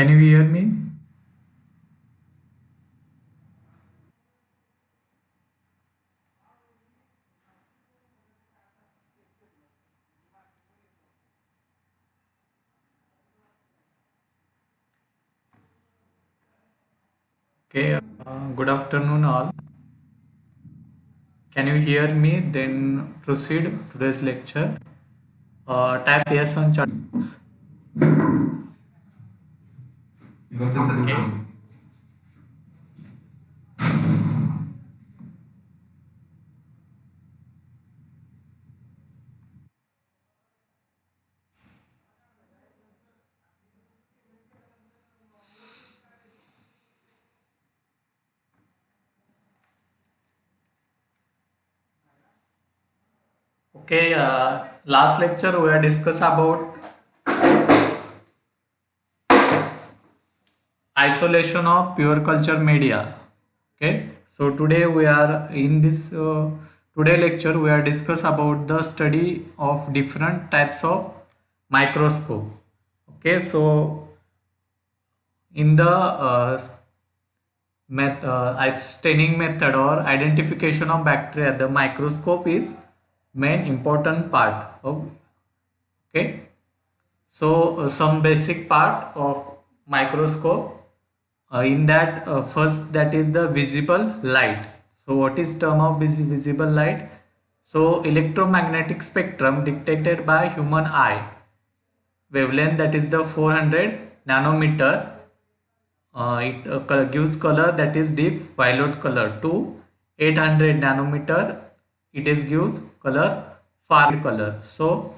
Can you hear me? Okay, good afternoon, all. Can you hear me? Then proceed today's lecture. Type yes on chat. Okay. Okay. Last lecture we are discuss about isolation of pure culture media. Okay. So today we are in this today lecture we are discuss about the study of different types of microscope. Okay. So in the staining method or identification of bacteria, the microscope is main important part of. Okay, so some basic part of microscope, in that first, that is the visible light. So what is term of visible light? So electromagnetic spectrum detected by human eye, wavelength, that is the 400 nanometer. It gives color, that is deep violet color, to 800 nanometer. It is gives color far color. So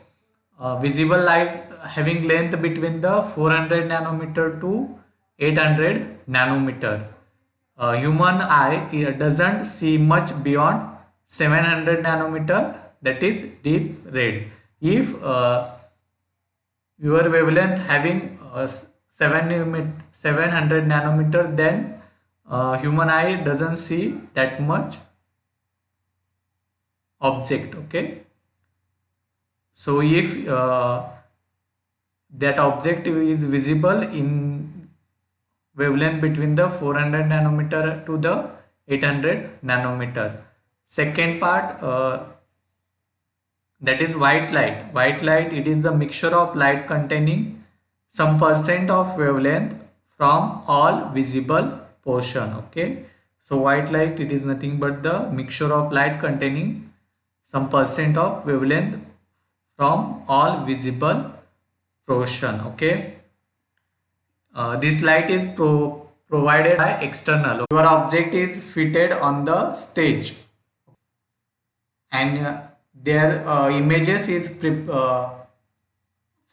visible light having length between the 400 nanometer to 800 nanometer. Human eye doesn't see much beyond 700 nanometer, that is deep red. If your wavelength having 700 nanometer, then human eye doesn't see that much object. Okay, so if that object is visible in wavelength between the 400 nanometer to the 800 nanometer. Second part, that is white light. White light, it is the mixture of light containing some percent of wavelength from all visible portion. Okay, so white light, it is nothing but the mixture of light containing some percent of wavelength from all visible portion. Okay, this light is provided by external. Your object is fitted on the stage, and their images is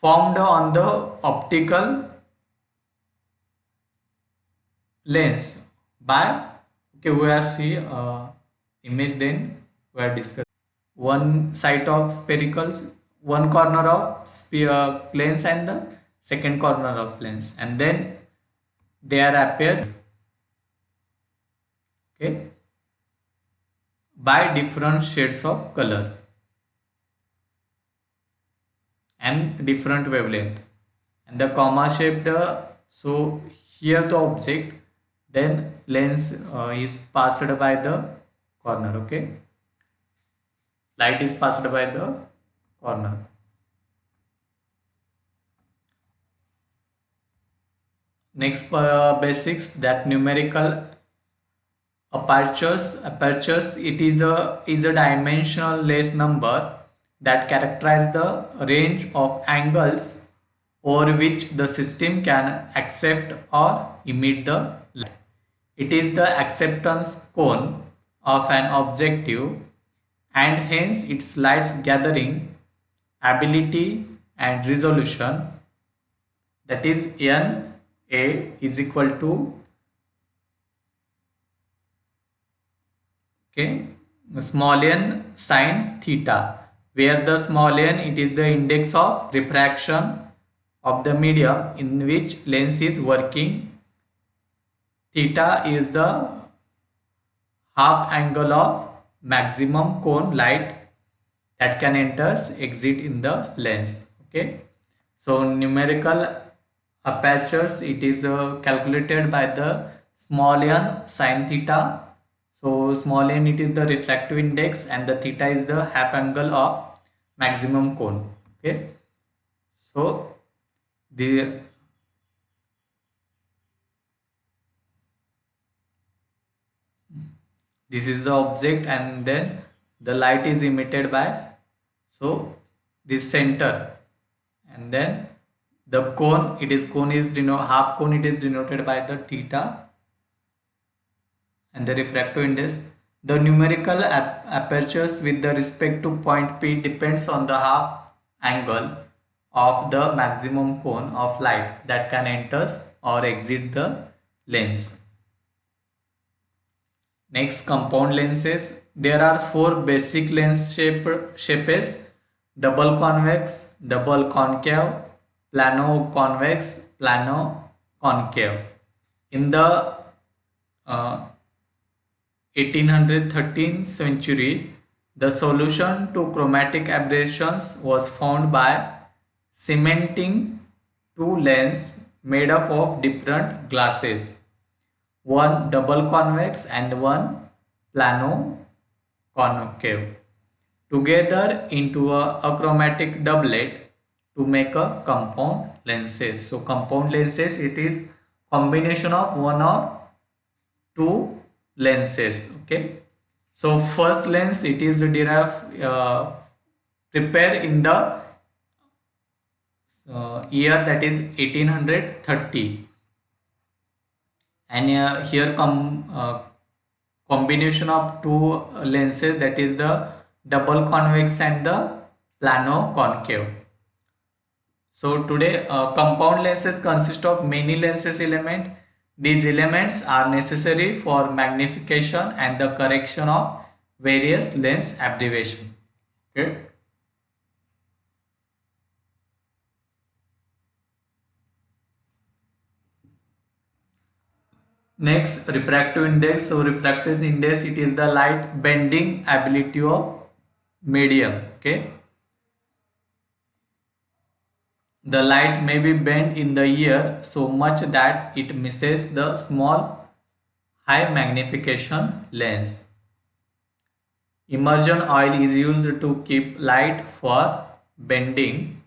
formed on the optical lens by. Okay, we are see image, then we are discussing one side of spherical, one corner of sphere planes, and the second corner of planes, and then they are appear. Okay, by different shades of color and different wavelength, and the comma shaped, so here the object, then lens is passed by the corner. Okay, light is passed by the corner. Next, basics, that numerical apertures, it is a dimensionless number that characterize the range of angles over which the system can accept or emit the light. It is the acceptance cone of an objective, and hence its light gathering ability and resolution, that is n a is equal to, okay, small n sine theta, where the small n, it is the index of refraction of the medium in which lens is working. Theta is the half angle of maximum cone light that can enter exit in the lens. Okay, so numerical apertures, it is calculated by the small n sine theta. So small n, it is the refractive index, and the theta is the half angle of maximum cone. Okay, so the this is the object, and then the light is emitted by, so this center, and then the cone, it is cone is denoted, half cone, it is denoted by the theta, and the refractive index. The numerical apertures with the respect to point P depends on the half angle of the maximum cone of light that can enter or exit the lens. Next, compound lenses. There are four basic lens shapes: double convex, double concave, plano convex, plano concave. In the 1813 century, the solution to chromatic aberrations was found by cementing two lenses made up of different glasses, one double convex and one plano concave, together into a achromatic doublet to make a compound lenses. So compound lenses, it is combination of one or two lenses. Okay, so first lens, it is derived prepared in the year that is 1830, and here come combination of two lenses, that is the double convex and the plano concave. So today compound lenses consist of many lenses element. These elements are necessary for magnification and the correction of various lens aberration. Okay. Next, refractive index. So refractive index, it is the light bending ability of medium. Okay. The light may be bent in the air so much that it misses the small high magnification lens. Immersion oil is used to keep light for bending.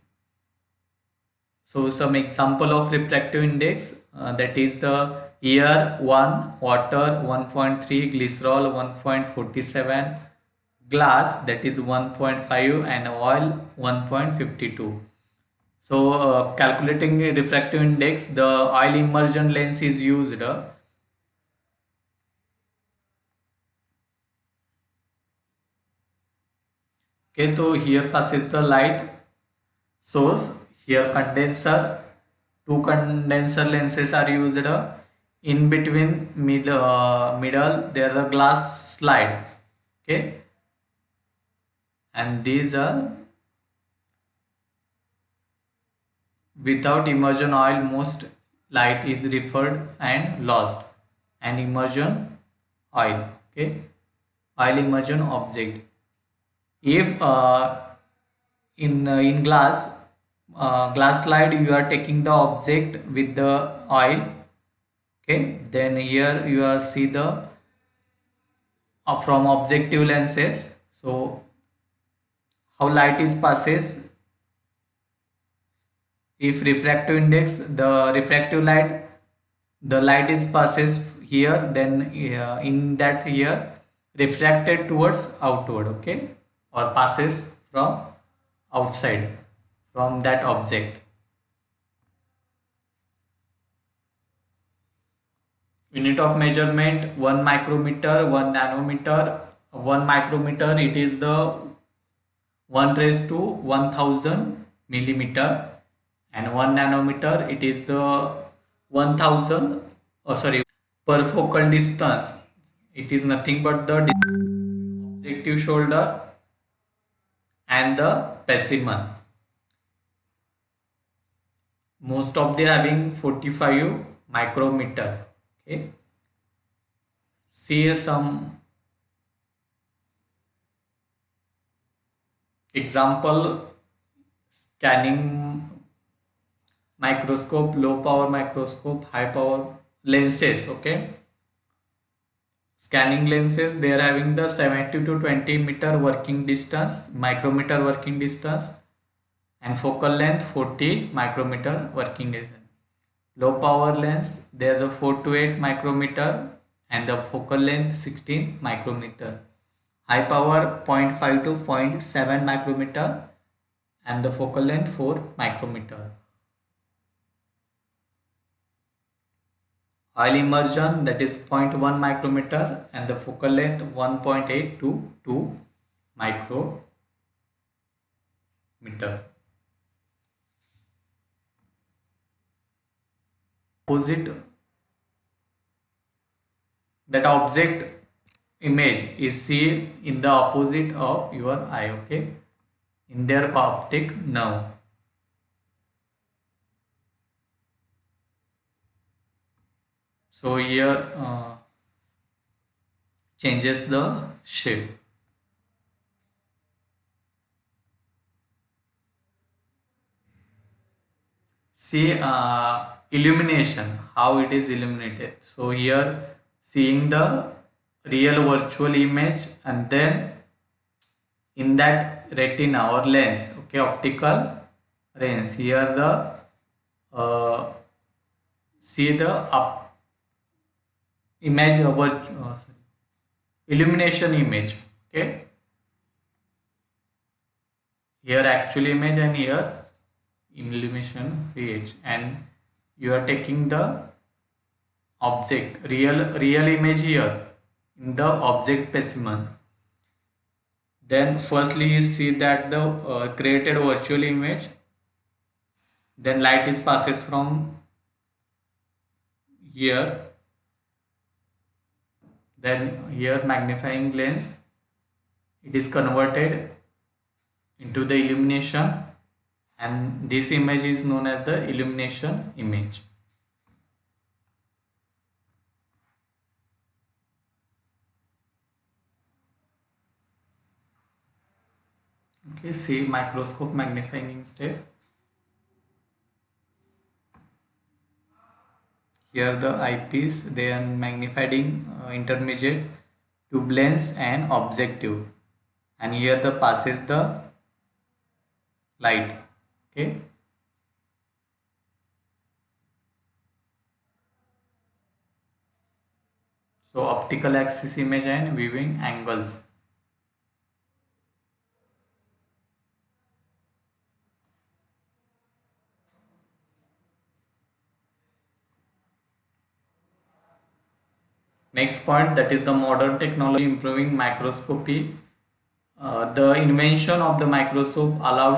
So some example of refractive index, that is the air 1, water 1.3, glycerol 1.47, glass that is 1.5, and oil 1.52. So calculating refractive index, the oil immersion lens is used. Okay, so here passes the light source. Here condenser, two condenser lenses are used. In between middle there is a glass slide. Okay, and these are without immersion oil, most light is referred and lost. And immersion oil, okay, oil immersion object. If in glass slide you are taking the object with the oil, okay, then here you are see the from objective lenses. So how light is passes, if refractive index, the refractive light, the light is passes here, then in that here refracted towards outward. Okay, or passes from outside from that object. Unit of measurement: 1 micrometer, 1 nanometer. 1 micrometer, it is the 1 raised to 1000 millimeter, and 1 nanometer, it is the 1000, oh sorry, per focal distance, it is nothing but the objective shoulder and the specimen. Most of they having 45 micrometer. Okay, see some example scanning microscope, low power microscope, high power lenses. Okay, scanning lenses, they are having the 70 to 20 meter working distance, micrometer working distance, and focal length 40 micrometer working distance. Low power lens, there's a 4 to 8 micrometer and the focal length 16 micrometer. High power 0.5 to zero point 0.7 micrometer and the focal length 4 micrometer. Oil immersion, that is 0.1 micrometer and the focal length 1.8 to 2 micrometer. Opposite, that object image is seen in the opposite of your eye. Okay, in their optic nerve. So here changes the shape. See illumination, how it is illuminated. So here seeing the real virtual image, and then in that retina or lens, okay, optical lens, here the see the up image sorry, illumination image. Okay, here actual image and here illumination page, and you are taking the object real image here in the object specimen. Then firstly you see that the created virtual image, then light is passes from here, then here magnifying lens, it is converted into the illumination, and this image is known as the illumination image. Okay, see microscope magnifying step. Here the eyepiece, they are magnifying intermediate tube lens and objective, and here the passes the light. Okay, so optical axis image and viewing angles. Next point, that is the modern technology improving microscopy. The invention of the microscope allowed